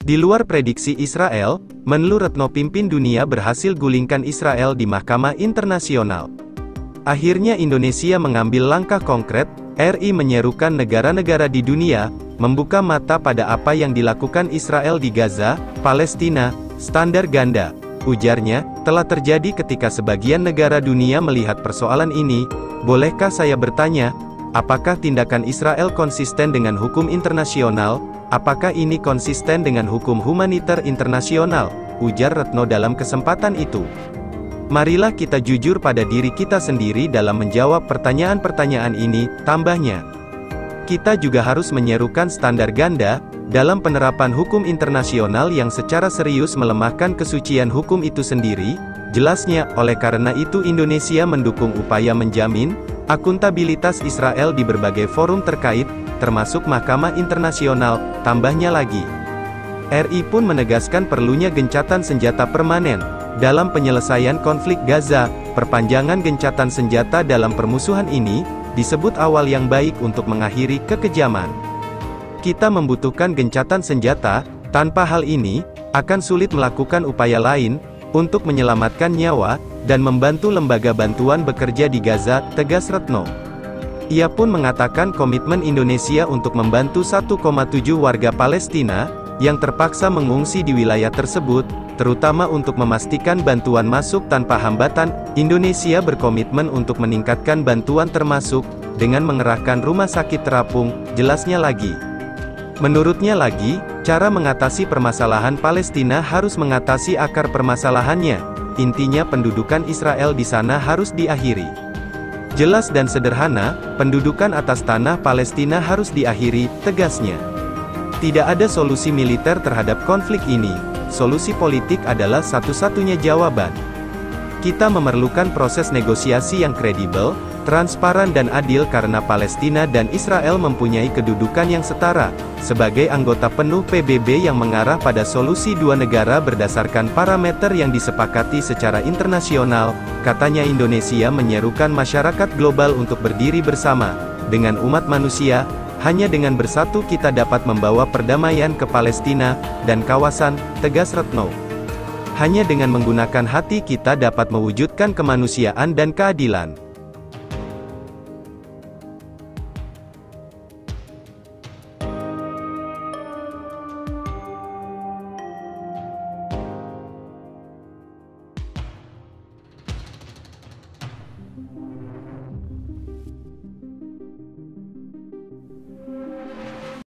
Di luar prediksi Israel, Menlu Retno pimpin dunia berhasil gulingkan Israel di Mahkamah Internasional. Akhirnya Indonesia mengambil langkah konkret, RI menyerukan negara-negara di dunia, membuka mata pada apa yang dilakukan Israel di Gaza, Palestina, standar ganda. Ujarnya, telah terjadi ketika sebagian negara dunia melihat persoalan ini. Bolehkah saya bertanya, apakah tindakan Israel konsisten dengan hukum internasional? Apakah ini konsisten dengan hukum humaniter internasional? Ujar Retno dalam kesempatan itu. Marilah kita jujur pada diri kita sendiri dalam menjawab pertanyaan-pertanyaan ini, tambahnya. Kita juga harus menyerukan standar ganda, dalam penerapan hukum internasional yang secara serius melemahkan kesucian hukum itu sendiri, jelasnya. Oleh karena itu Indonesia mendukung upaya menjamin akuntabilitas Israel di berbagai forum terkait, termasuk Mahkamah Internasional, tambahnya lagi. RI pun menegaskan perlunya gencatan senjata permanen dalam penyelesaian konflik Gaza. Perpanjangan gencatan senjata dalam permusuhan ini disebut awal yang baik untuk mengakhiri kekejaman. Kita membutuhkan gencatan senjata, tanpa hal ini, akan sulit melakukan upaya lain, untuk menyelamatkan nyawa, dan membantu lembaga bantuan bekerja di Gaza, tegas Retno. Ia pun mengatakan komitmen Indonesia untuk membantu 1,7 warga Palestina, yang terpaksa mengungsi di wilayah tersebut, terutama untuk memastikan bantuan masuk tanpa hambatan. Indonesia berkomitmen untuk meningkatkan bantuan termasuk, dengan mengerahkan rumah sakit terapung, jelasnya lagi. Menurutnya lagi, cara mengatasi permasalahan Palestina harus mengatasi akar permasalahannya. Intinya pendudukan Israel di sana harus diakhiri. Jelas dan sederhana, pendudukan atas tanah Palestina harus diakhiri, tegasnya. Tidak ada solusi militer terhadap konflik ini, solusi politik adalah satu-satunya jawaban. Kita memerlukan proses negosiasi yang kredibel, transparan dan adil karena Palestina dan Israel mempunyai kedudukan yang setara, sebagai anggota penuh PBB yang mengarah pada solusi dua negara berdasarkan parameter yang disepakati secara internasional, katanya. Indonesia menyerukan masyarakat global untuk berdiri bersama, dengan umat manusia, hanya dengan bersatu kita dapat membawa perdamaian ke Palestina, dan kawasan, tegas Retno. Hanya dengan menggunakan hati kita dapat mewujudkan kemanusiaan dan keadilan.